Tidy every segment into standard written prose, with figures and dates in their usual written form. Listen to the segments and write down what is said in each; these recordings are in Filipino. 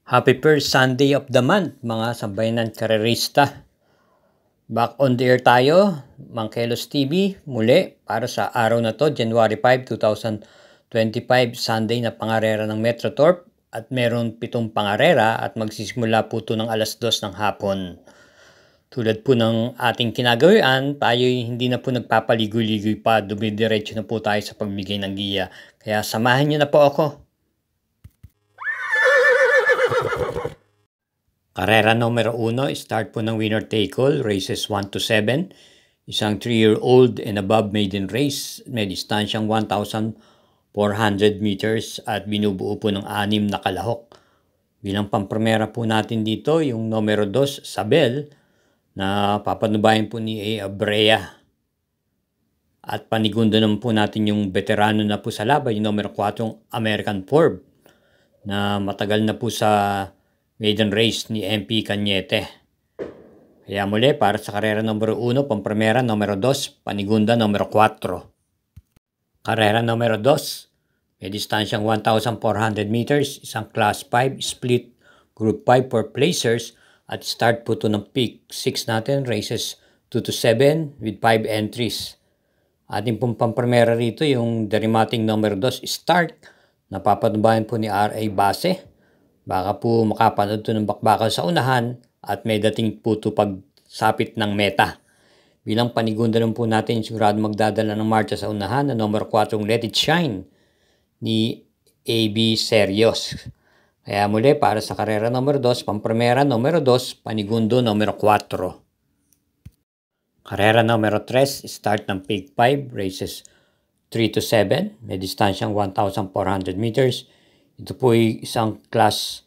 Happy first Sunday of the month, mga sambayanan karerista. Back on the air tayo, Mang Kelos TV, muli para sa araw na to, January 5, 2025, Sunday na pangarera ng Metrotorp. At meron 7 pangarera at magsisimula po ito ng alas 2 ng hapon. Tulad po ng ating kinagawian, tayo hindi na po nagpapaligoy-ligoy pa, dumidiretso na po tayo sa pagbigay ng giya. Kaya samahan niyo na po ako. Karera numero 1, start po ng winner take all, races 1 to 7. Isang 3-year-old and above maiden race, may distansyang 1,400 meters at binubuo po ng 6 na kalahok. Bilang pampremera po natin dito, yung numero 2, Sabel, na papanubayan po ni A. Abrea. At panigundo naman po natin yung veterano na po sa laban, yung numero 4, American Forb, na matagal na po sa maiden race ni MP Cañete. Kaya muli, para sa karera numero 1, pampremera numero 2, panigunda numero 4. Karera numero 2, may distansyang 1,400 meters, isang class 5 split group 5 for placers at start po ito ng peak 6 natin, races 2 to 7 with 5 entries. Ating pong pampremera rito yung Derimating numero 2, start, napapanubayan po ni R.A. Base. Baka po makapanood ito ng bakbakal sa unahan at may dating po ito pagsapit ng meta. Bilang panigunda naman po natin, sigurado magdadala ng marcha sa unahan na numero 4, Let It Shine ni A.B. Serios. Kaya muli, para sa karera numero 2, pampremera numero 2, panigundo numero 4. Karera numero 3, start ng Peak 5, races 3 to 7, may distansyang 1,400 meters. Ito po ay isang class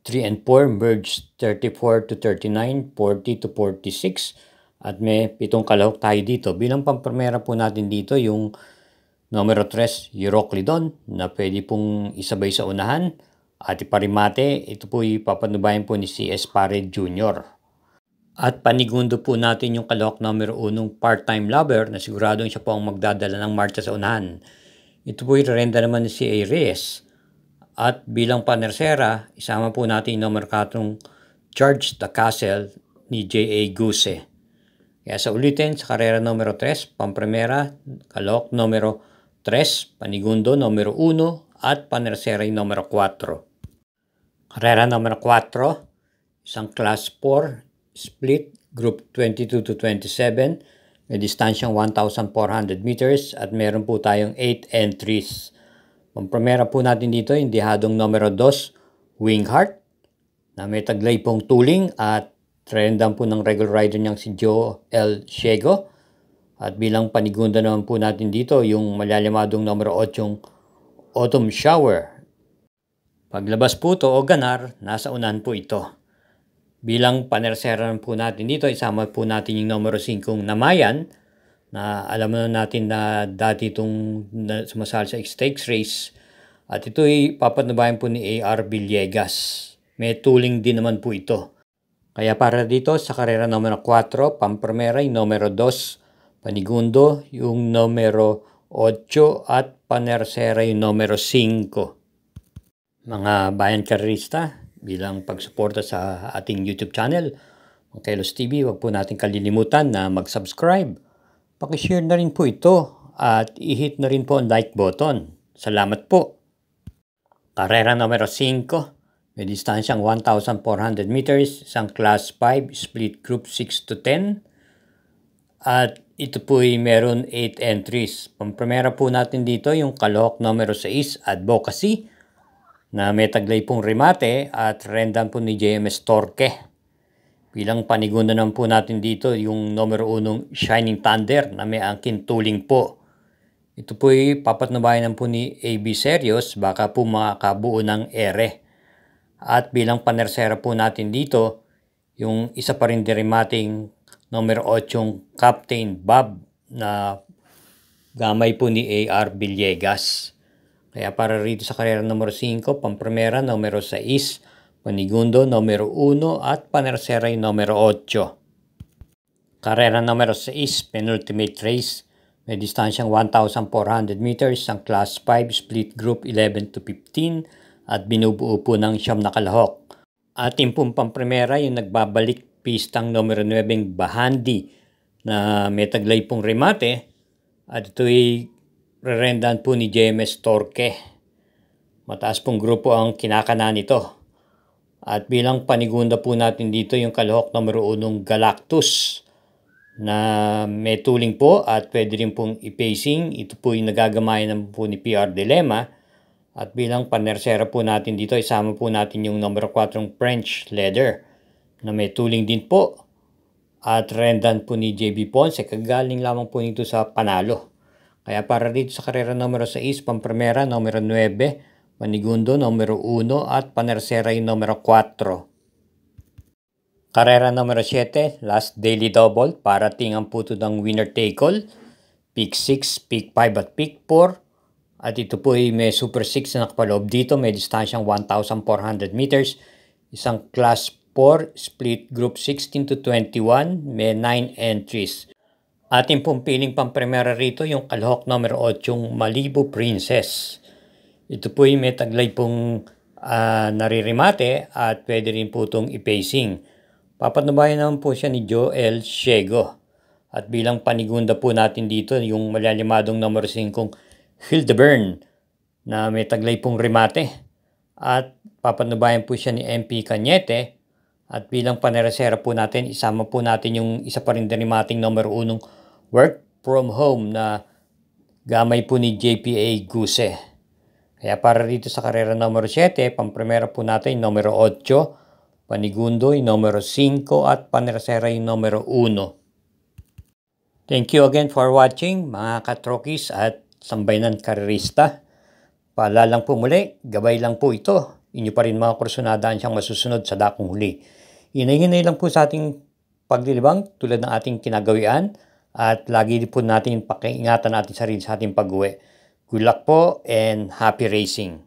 3 and 4, merge 34 to 39, 40 to 46. At may 7 kalahok tayo dito. Bilang pampremera po natin dito yung numero 3, Euroclidon, na pwede pong isabay sa unahan. At iparimate, ito po ay papanubayan po ni C.S. Pare Jr. At panigundo po natin yung kalahok numero 1, Part-Time Lover, na siguradong siya po ang magdadala ng marcha sa unahan. Ito po ay rerenda naman ni C.A. Reyes. At bilang panersera, isama po natin yung numero 4, Charge the Castle ni J.A. Guse. Kaya sa ulitin, sa karera numero 3, pampremera, kalahok numero 3, panigundo numero 1, at panersera yung numero 4. Karera numero 4, isang class 4, split, group 22 to 27, may distansyang 1,400 meters at meron po tayong 8 entries. Pampremera po natin dito yung dihadong numero 2, Wingheart, na may taglay pong tuling at trendan po ng regular rider niyang si Joe L. Ciego. At bilang panigunda naman po natin dito yung malalimadong numero 8, Autumn Shower. Paglabas po ito o ganar, nasa unahan po ito. Bilang panersera po natin dito, isama po natin yung numero 5, Namayan, na alam na natin na dati itong sumasali sa stakes race. At ito ay papanubayan po ni A.R. Villegas. May tuling din naman po ito. Kaya para dito sa karera numero 4, pampremera yung numero 2, panigundo yung numero 8 at panersera yung numero 5. Mga bayan karerista, bilang pagsuporta sa ating YouTube channel, Mang Kelos TV, huwag po natin kalilimutan na mag-subscribe. Pakishare na rin po ito at i-hit na rin po ang like button. Salamat po. Karera numero 5, may distansyang 1,400 meters, isang class 5, split group 6 to 10. At ito po ay meron 8 entries. Pampremera po natin dito yung kalahok numero 6, Advocacy, na may taglay pong remate at rendan po ni JMS Torque. Bilang panigunda naman po natin dito yung numero 1, Shining Thunder, na may angkin tuling po. Ito po ay papatnubayan po ni A.B. Serios, baka po makakabuo ng ere. At bilang panersera po natin dito, yung isa pa rin derimating numero 8, Captain Bob, na gamay po ni A.R. Villegas. Kaya para rito sa karera numero 5, pampremera numero 6, panigundo numero 1 at panersera yung numero 8. Karera numero 6, penultimate race, may distansyang 1,400 meters, ang class 5 split group 11 to 15 at binubuo po ng 9 na kalahok. Ating pong pamprimera yung nagbabalik pistang numero 9 Bahandi na may taglay pong remate at ito'y rerendahan po ni JMS Torque. Mataas pong grupo ang kinakanan nito. At bilang panigunda po natin dito yung kalahok numero 1 Galactus na may tuling po at pwede rin pong i-pacing. Ito po yung nagagamayan ng po ni PR Dilemma. At bilang panersera po natin dito, isama po natin yung numero 4 French Leather na may tuling din po. At rendan po ni JB Ponce, kagaling lamang po nito sa panalo. Kaya para dito sa karera numero 6, pamprimera numero 9, panigundo numero 1 at panersera yung numero 4. Karera numero 7, last daily double, parating ang puto ng winner take all, pick 6, pick 5 at pick 4. At ito po ay may Super 6 na nakapaloob dito, may distansyang 1,400 meters. Isang Class 4 split group 16 to 21, may 9 entries. Ating pong piling pamprimera rito yung kalahok numero 8, yung Malibu Princess. Ito po ay may taglay pong naririmate at pwede rin po itong i-pacing. Papatnubayan naman po siya ni Joel Ciego. At bilang panigunda po natin dito yung malalimadong numero 5, Hildeburn na may taglay pong remate at papanubayan po siya ni MP Cañete at bilang paneresera po natin isama po natin yung isa pa rin remating numero 1 Work From Home na gamay po ni JPA Guse. Kaya para dito sa karera numero 7, pamprimera po natin yung numero 8, panigundo yung numero 5 at paneresera yung numero 1. Thank you again for watching mga katrokis at sambayanan karerista. Paalalang po muli, gabay lang po ito. Inyo pa rin mga kursunadaan siyang masusunod sa dakong huli. Hinay-hinay lang po sa ating paglilibang tulad ng ating kinagawian at lagi po natin pakiingatan natin sarili sa ating pag-uwi. Good luck po and happy racing!